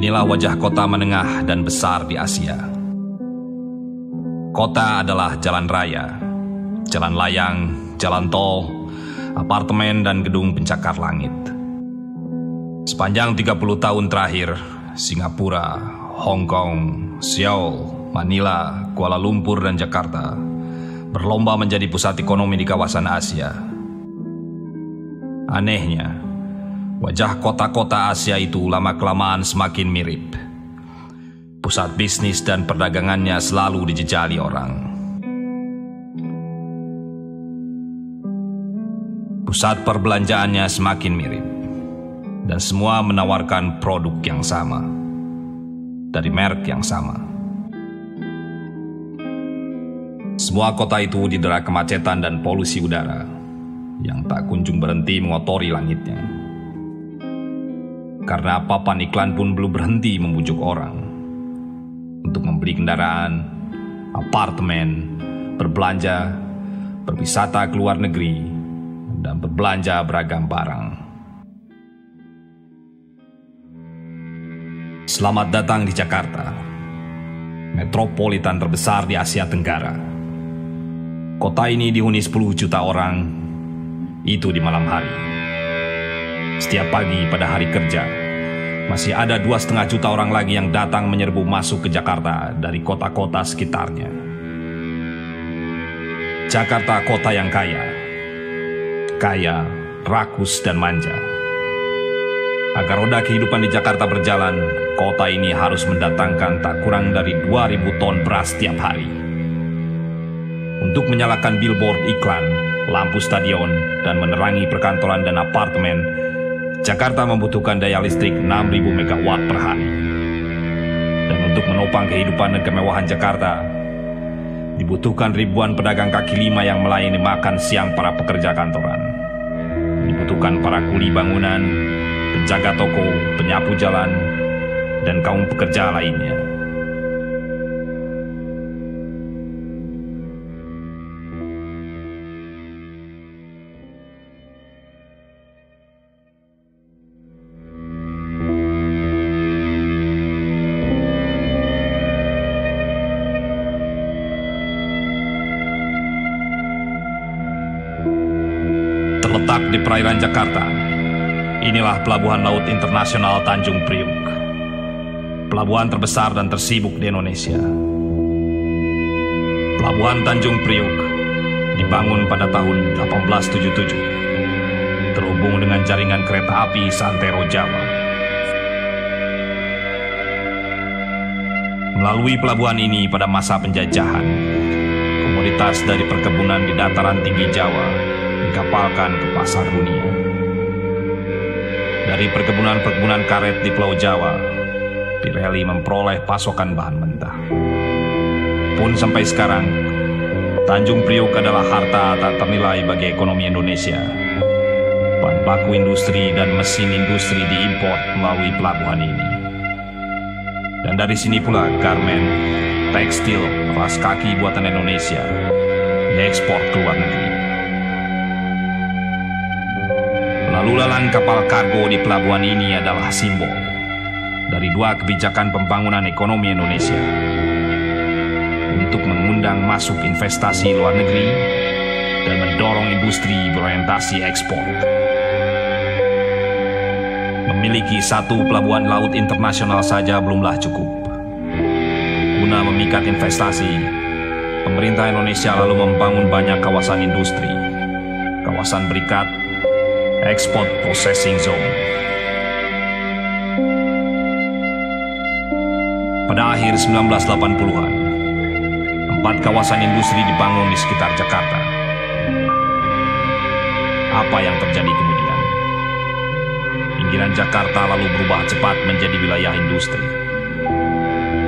Inilah wajah kota menengah dan besar di Asia. Kota adalah jalan raya, jalan layang, jalan tol, apartemen dan gedung pencakar langit. Sepanjang 30 tahun terakhir, Singapura, Hong Kong, Seoul, Manila, Kuala Lumpur dan Jakarta berlomba menjadi pusat ekonomi di kawasan Asia. Anehnya, wajah kota-kota Asia itu lama-kelamaan semakin mirip. Pusat bisnis dan perdagangannya selalu dijejali orang. Pusat perbelanjaannya semakin mirip. Dan semua menawarkan produk yang sama. Dari merek yang sama. Semua kota itu didera kemacetan dan polusi udara yang tak kunjung berhenti mengotori langitnya. Karena papan iklan pun belum berhenti membujuk orang untuk membeli kendaraan, apartemen, berbelanja, berwisata ke luar negeri, dan berbelanja beragam barang. Selamat datang di Jakarta, metropolitan terbesar di Asia Tenggara. Kota ini dihuni 10 juta orang, itu di malam hari. Setiap pagi pada hari kerja, masih ada 2,5 juta orang lagi yang datang menyerbu masuk ke Jakarta dari kota-kota sekitarnya. Jakarta kota yang kaya, rakus dan manja. Agar roda kehidupan di Jakarta berjalan, kota ini harus mendatangkan tak kurang dari 2.000 ton beras setiap hari. Untuk menyalakan billboard iklan, lampu stadion, dan menerangi perkantoran dan apartemen, Jakarta membutuhkan daya listrik 6.000 megawatt per hari. Dan untuk menopang kehidupan dan kemewahan Jakarta, dibutuhkan ribuan pedagang kaki lima yang melayani makan siang para pekerja kantoran. Dibutuhkan para kuli bangunan, penjaga toko, penyapu jalan, dan kaum pekerja lainnya. Terletak di perairan Jakarta, inilah Pelabuhan Laut Internasional Tanjung Priuk. Pelabuhan terbesar dan tersibuk di Indonesia. Pelabuhan Tanjung Priuk dibangun pada tahun 1877, terhubung dengan jaringan kereta api Santero Jawa. Melalui pelabuhan ini pada masa penjajahan, komoditas dari perkebunan di dataran tinggi Jawa dikapalkan ke pasar dunia. Dari perkebunan-perkebunan karet di Pulau Jawa, Pirelli memperoleh pasokan bahan mentah. Pun sampai sekarang, Tanjung Priuk adalah harta tak ternilai bagi ekonomi Indonesia. Bahan baku industri dan mesin industri diimpor melalui pelabuhan ini. Dan dari sini pula garmen, tekstil, alas kaki buatan Indonesia diekspor ke luar negeri. Lalu lalang kapal kargo di pelabuhan ini adalah simbol dari dua kebijakan pembangunan ekonomi Indonesia untuk mengundang masuk investasi luar negeri dan mendorong industri berorientasi ekspor. Memiliki satu pelabuhan laut internasional saja belumlah cukup. Guna memikat investasi, pemerintah Indonesia lalu membangun banyak kawasan industri, kawasan berikat, Export Processing Zone. Pada akhir 1980-an, 4 kawasan industri dibangun di sekitar Jakarta. Apa yang terjadi kemudian? Pinggiran Jakarta lalu berubah cepat menjadi wilayah industri.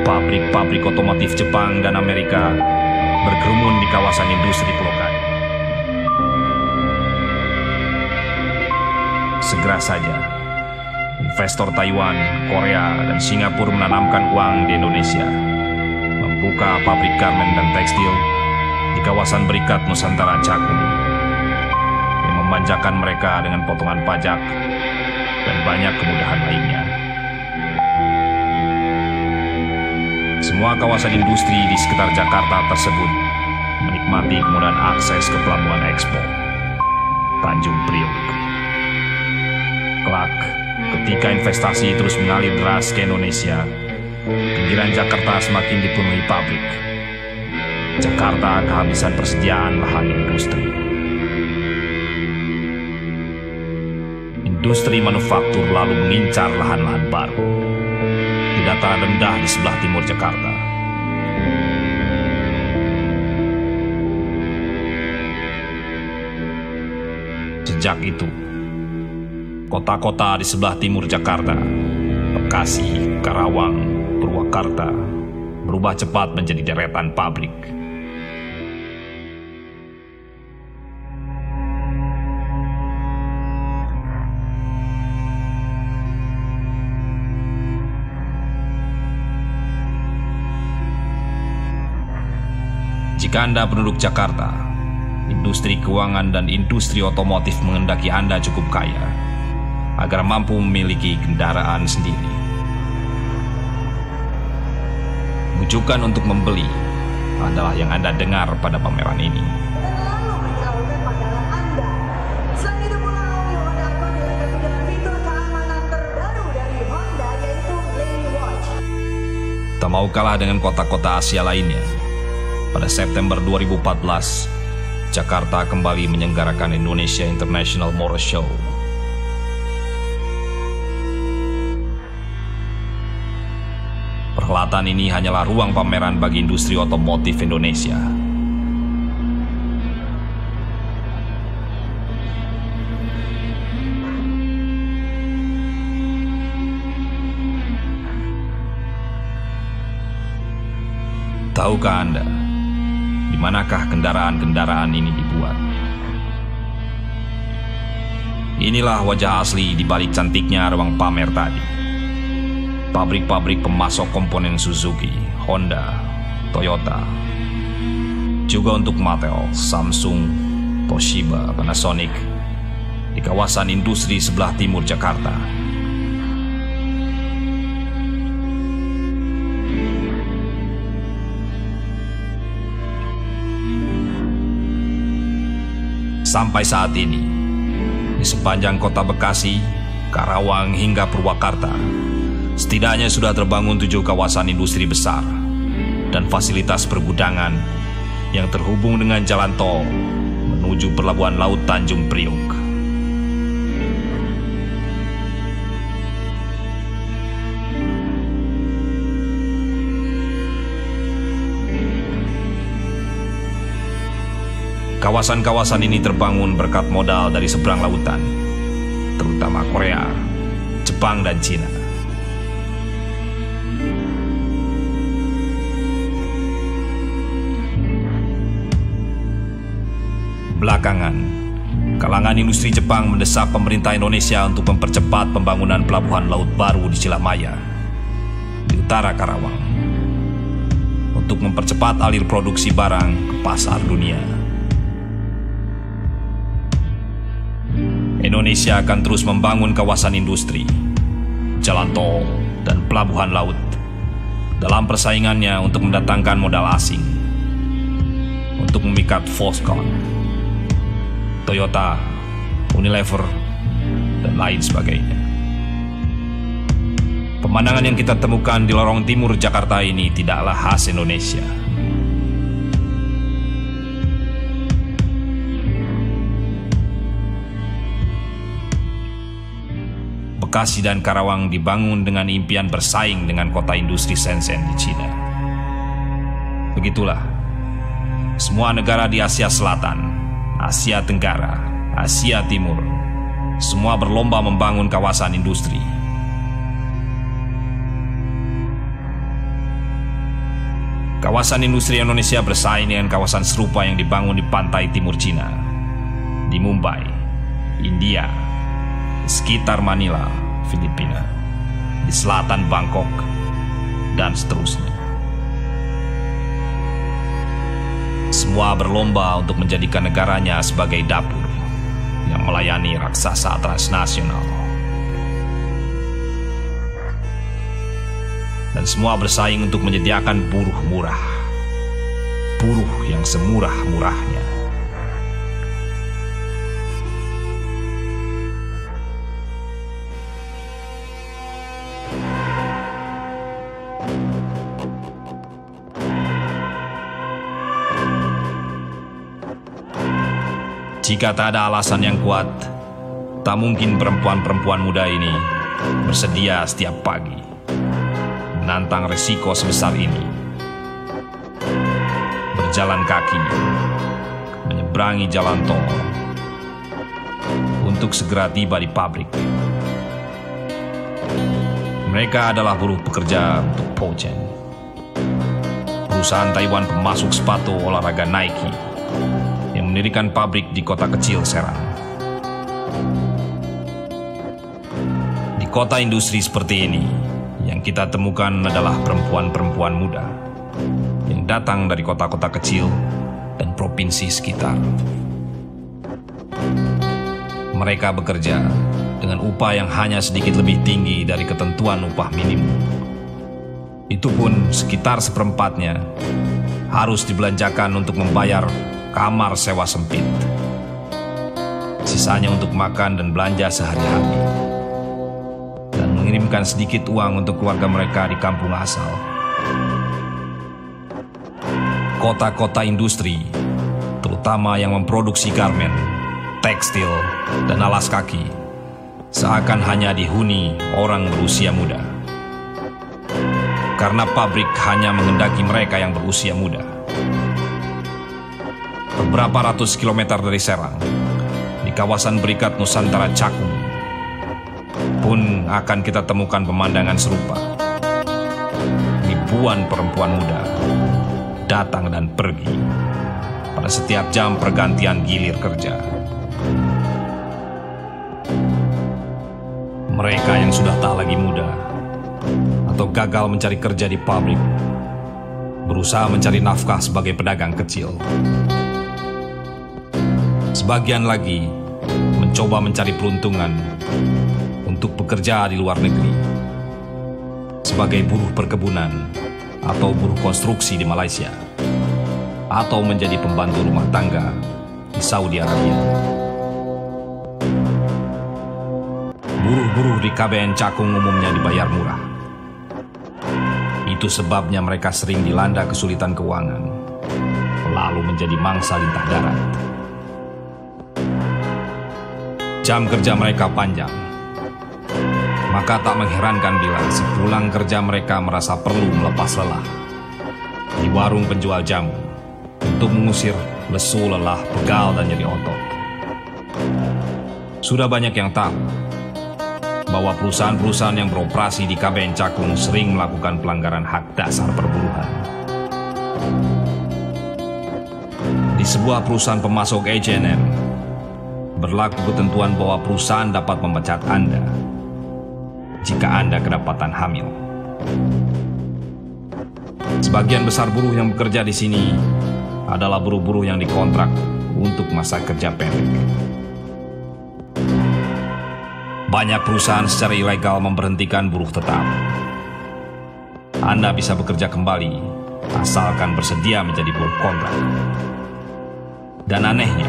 Pabrik-pabrik otomotif Jepang dan Amerika berkerumun di kawasan industri Pulau Gadung. Segera saja, investor Taiwan, Korea, dan Singapura menanamkan uang di Indonesia, membuka pabrik garmen dan tekstil di kawasan berikat Nusantara Cakung, yang memanjakan mereka dengan potongan pajak dan banyak kemudahan lainnya. Semua kawasan industri di sekitar Jakarta tersebut menikmati kemudahan akses ke Pelabuhan Ekspor Tanjung Priok. Kelak, ketika investasi terus mengalir deras ke Indonesia, pinggiran Jakarta semakin dipenuhi pabrik. Jakarta kehabisan persediaan lahan industri. Industri manufaktur lalu mengincar lahan-lahan baru di dataran rendah di sebelah timur Jakarta. Sejak itu, kota-kota di sebelah timur Jakarta, Bekasi, Karawang, Purwakarta, berubah cepat menjadi deretan pabrik. Jika Anda penduduk Jakarta, industri keuangan dan industri otomotif mengendaki Anda cukup kaya agar mampu memiliki kendaraan sendiri. Bujukan untuk membeli adalah yang Anda dengar pada pameran ini. Tak mau kalah dengan kota-kota Asia lainnya, pada September 2014, Jakarta kembali menyelenggarakan Indonesia International Motor Show. Perhelatan ini hanyalah ruang pameran bagi industri otomotif Indonesia. Tahukah Anda, di manakah kendaraan-kendaraan ini dibuat? Inilah wajah asli di balik cantiknya ruang pamer tadi. Pabrik-pabrik pemasok komponen Suzuki, Honda, Toyota, juga untuk Mattel, Samsung, Toshiba, Panasonic di kawasan industri sebelah timur Jakarta. Sampai saat ini, di sepanjang kota Bekasi, Karawang hingga Purwakarta, setidaknya sudah terbangun 7 kawasan industri besar dan fasilitas pergudangan yang terhubung dengan jalan tol menuju Pelabuhan Laut Tanjung Priok. Kawasan-kawasan ini terbangun berkat modal dari seberang lautan, terutama Korea, Jepang, dan Cina. Belakangan, kalangan industri Jepang mendesak pemerintah Indonesia untuk mempercepat pembangunan pelabuhan laut baru di Cilamaya, di utara Karawang, untuk mempercepat alir produksi barang ke pasar dunia. Indonesia akan terus membangun kawasan industri, jalan tol, dan pelabuhan laut dalam persaingannya untuk mendatangkan modal asing, untuk memikat Foxconn, Toyota, Unilever, dan lain sebagainya. Pemandangan yang kita temukan di lorong timur Jakarta ini tidaklah khas Indonesia. Bekasi dan Karawang dibangun dengan impian bersaing dengan kota industri Shenzhen di Cina. Begitulah, semua negara di Asia Selatan, Asia Tenggara, Asia Timur, semua berlomba membangun kawasan industri. Kawasan industri Indonesia bersaing dengan kawasan serupa yang dibangun di pantai timur Cina, di Mumbai, India, di sekitar Manila, Filipina, di selatan Bangkok, dan seterusnya. Semua berlomba untuk menjadikan negaranya sebagai dapur yang melayani raksasa transnasional. dan semua bersaing untuk menyediakan buruh murah. Buruh yang semurah-murahnya. Jika tak ada alasan yang kuat, tak mungkin perempuan-perempuan muda ini bersedia setiap pagi menantang resiko sebesar ini. Berjalan kaki, menyeberangi jalan tol untuk segera tiba di pabrik. Mereka adalah buruh pekerja untuk Pochen, perusahaan Taiwan pemasok sepatu olahraga Nike yang mendirikan pabrik di kota kecil Serang. Di kota industri seperti ini, yang kita temukan adalah perempuan-perempuan muda yang datang dari kota-kota kecil dan provinsi sekitar. Mereka bekerja dengan upah yang hanya sedikit lebih tinggi dari ketentuan upah minimum. Itu pun sekitar seperempatnya harus dibelanjakan untuk membayar kamar sewa sempit. Sisanya untuk makan dan belanja sehari-hari, dan mengirimkan sedikit uang untuk keluarga mereka di kampung asal. Kota-kota industri, terutama yang memproduksi garmen, tekstil, dan alas kaki, seakan hanya dihuni orang berusia muda. Karena pabrik hanya menghendaki mereka yang berusia muda. Beberapa ratus kilometer dari Serang, di kawasan berikat Nusantara Cakung, pun akan kita temukan pemandangan serupa. Ribuan perempuan muda datang dan pergi pada setiap jam pergantian gilir kerja. Mereka yang sudah tak lagi muda atau gagal mencari kerja di pabrik, berusaha mencari nafkah sebagai pedagang kecil. Sebagian lagi mencoba mencari peruntungan untuk bekerja di luar negeri sebagai buruh perkebunan atau buruh konstruksi di Malaysia, atau menjadi pembantu rumah tangga di Saudi Arabia. Buruh-buruh di KBN Cakung umumnya dibayar murah. Itu sebabnya mereka sering dilanda kesulitan keuangan, lalu menjadi mangsa lintah darat. Jam kerja mereka panjang, maka tak mengherankan bila sepulang kerja mereka merasa perlu melepas lelah di warung penjual jamu untuk mengusir lesu, lelah, pegal, dan nyeri otot. Sudah banyak yang tahu bahwa perusahaan-perusahaan yang beroperasi di KBN Cakung sering melakukan pelanggaran hak dasar perburuhan. Di sebuah perusahaan pemasok H&M, berlaku ketentuan bahwa perusahaan dapat memecat Anda jika Anda kedapatan hamil. Sebagian besar buruh yang bekerja di sini adalah buruh-buruh yang dikontrak untuk masa kerja pendek. Banyak perusahaan secara ilegal memberhentikan buruh tetap. Anda bisa bekerja kembali asalkan bersedia menjadi buruh kontrak. Dan anehnya,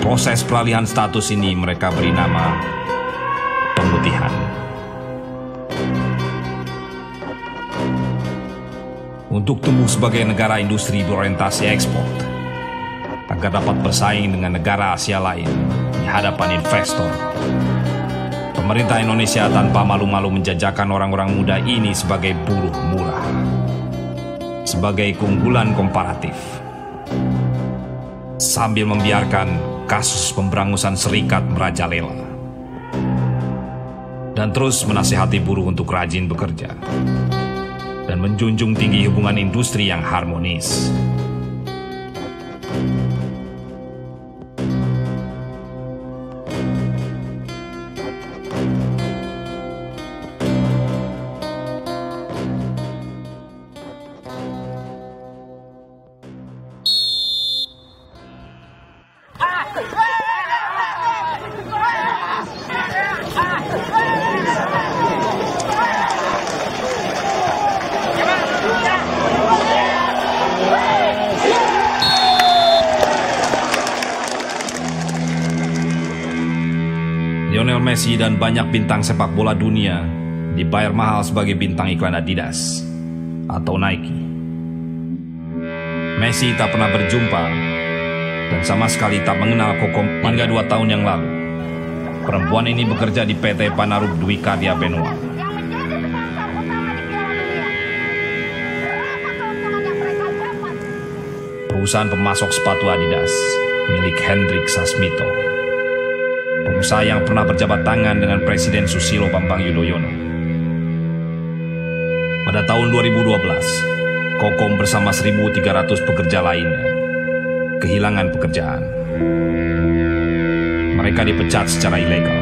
proses peralihan status ini mereka beri nama pemutihan. Untuk tumbuh sebagai negara industri berorientasi ekspor, agar dapat bersaing dengan negara Asia lain di hadapan investor, pemerintah Indonesia tanpa malu-malu menjajakan orang-orang muda ini sebagai buruh murah, sebagai keunggulan komparatif, sambil membiarkan kasus pemberangusan serikat merajalela, dan terus menasihati buruh untuk rajin bekerja dan menjunjung tinggi hubungan industri yang harmonis. Lionel Messi dan banyak bintang sepak bola dunia dibayar mahal sebagai bintang iklan Adidas atau Nike. Messi tak pernah berjumpa dan sama sekali tak mengenal Kokom hingga 2 tahun yang lalu. Perempuan ini bekerja di PT Panarub Dwi Karya Benoa. Perusahaan pemasok sepatu Adidas milik Hendrik Sasmito. Pengusaha yang pernah berjabat tangan dengan Presiden Susilo Bambang Yudhoyono. Pada tahun 2012, Kokom bersama 1.300 pekerja lainnya kehilangan pekerjaan. Mereka dipecat secara ilegal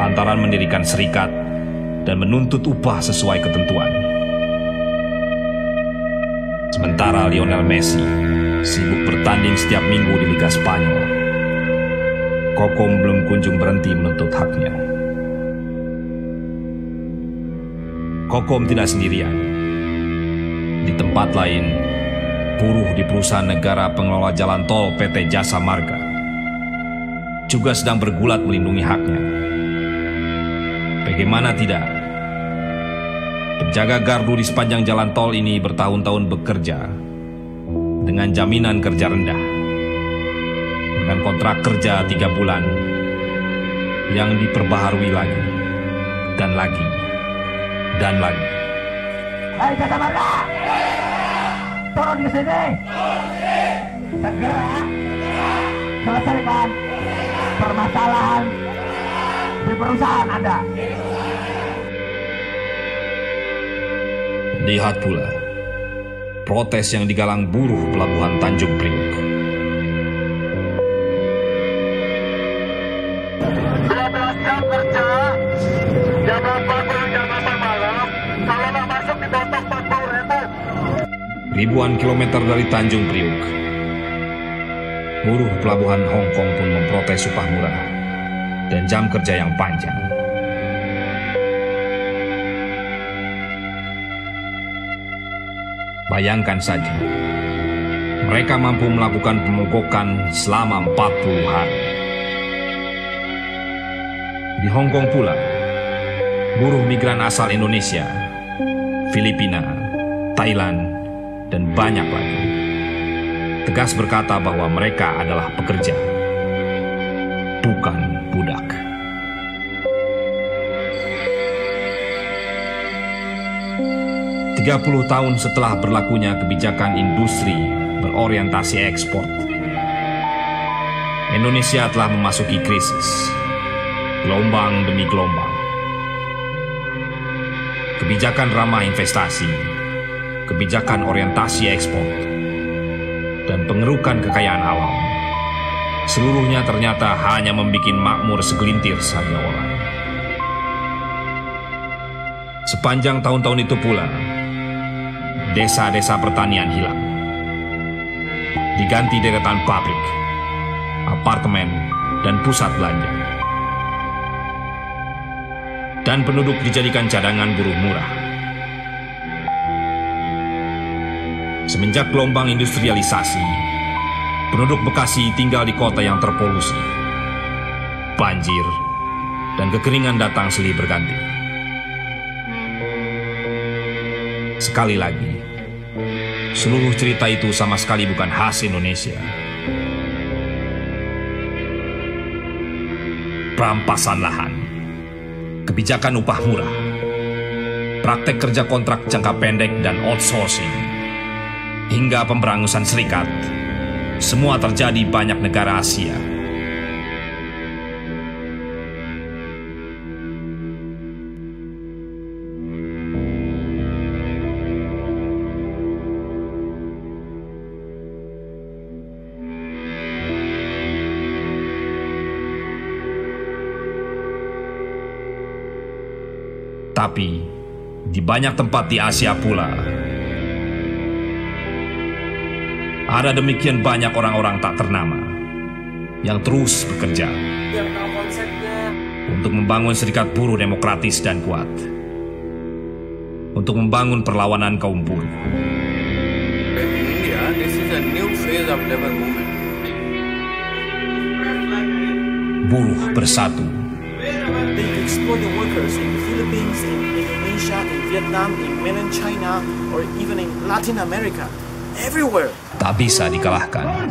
lantaran mendirikan serikat dan menuntut upah sesuai ketentuan. Sementara Lionel Messi sibuk bertanding setiap minggu di Liga Spanyol, Kokom belum kunjung berhenti menuntut haknya. Kokom tidak sendirian. Di tempat lain, buruh di perusahaan negara pengelola jalan tol PT Jasa Marga juga sedang bergulat melindungi haknya. Bagaimana tidak? Penjaga gardu di sepanjang jalan tol ini bertahun-tahun bekerja dengan jaminan kerja rendah, dengan kontrak kerja 3 bulan yang diperbaharui lagi dan lagi dan lagi. Hai Jasa Marga, turun ke sini. Segera selesaikan permasalahan di perusahaan Anda. Lihat pula protes yang digalang buruh pelabuhan Tanjung Priok. Ribuan kilometer dari Tanjung Priok, buruh pelabuhan Hong Kong pun memprotes upah murah dan jam kerja yang panjang. Bayangkan saja, mereka mampu melakukan pemogokan selama 40 hari. Di Hong Kong pula, buruh migran asal Indonesia, Filipina, Thailand, dan banyak lagi tegas berkata bahwa mereka adalah pekerja, bukan budak. Tiga 30 tahun setelah berlakunya kebijakan industri berorientasi ekspor, Indonesia telah memasuki krisis, gelombang demi gelombang. Kebijakan ramah investasi, kebijakan orientasi ekspor, dan pengerukan kekayaan alam, seluruhnya ternyata hanya membuat makmur segelintir saja orang. Sepanjang tahun-tahun itu pula, desa-desa pertanian hilang, diganti deretan pabrik, apartemen, dan pusat belanja. Dan penduduk dijadikan cadangan buruh murah. Semenjak gelombang industrialisasi, penduduk Bekasi tinggal di kota yang terpolusi. Banjir dan kekeringan datang silih berganti. Sekali lagi, seluruh cerita itu sama sekali bukan khas Indonesia. Perampasan lahan, kebijakan upah murah, praktek kerja kontrak jangka pendek dan outsourcing, hingga pemberangusan serikat, semua terjadi banyak negara Asia. Tapi di banyak tempat di Asia pula, ada demikian banyak orang-orang tak ternama yang terus bekerja untuk membangun serikat buruh demokratis dan kuat, untuk membangun perlawanan kaum buruh. In India, this is a new phase of labor movement. Buruh bersatu exploit the workers in the Philippines, in Indonesia, in Vietnam, in mainland China, or even in Latin America. Everywhere. Tak bisa dikalahkan.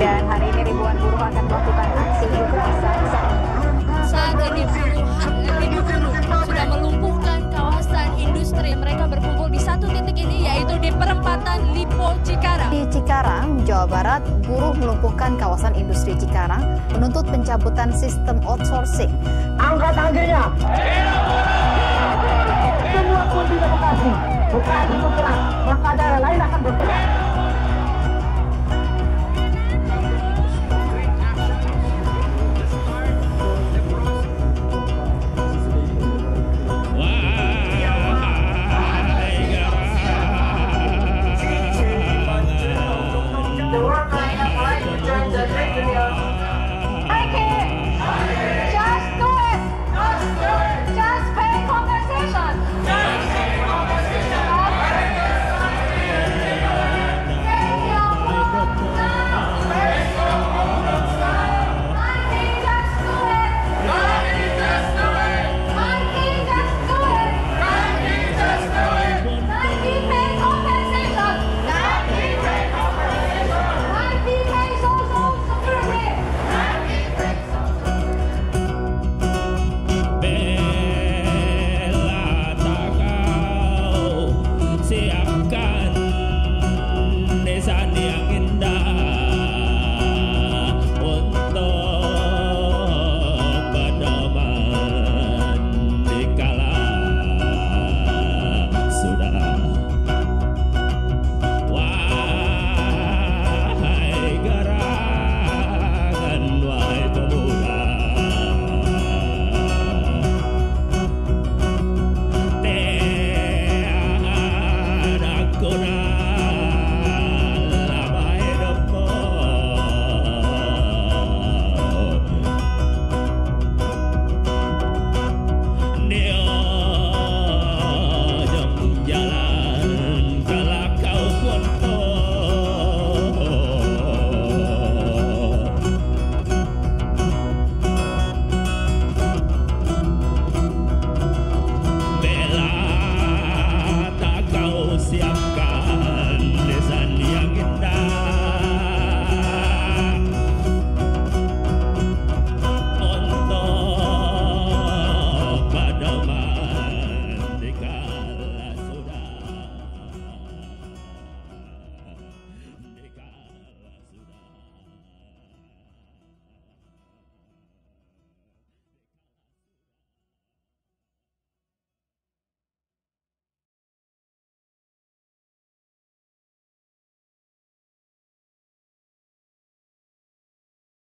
Dan hari ini ribuan buruh akan melakukan aksi unjuk rasa. Saat ini puluhan ribu buruh sudah melumpuhkan kawasan industri. Mereka berkumpul di satu titik ini, yaitu di perempatan Lipo Cikarang. Di Cikarang, Jawa Barat, buruh melumpuhkan kawasan industri Cikarang menuntut pencabutan sistem outsourcing. Angkat tangannya. Semua kunci demokrasi. Bukan bergerak, maka daerah lain akan bergerak.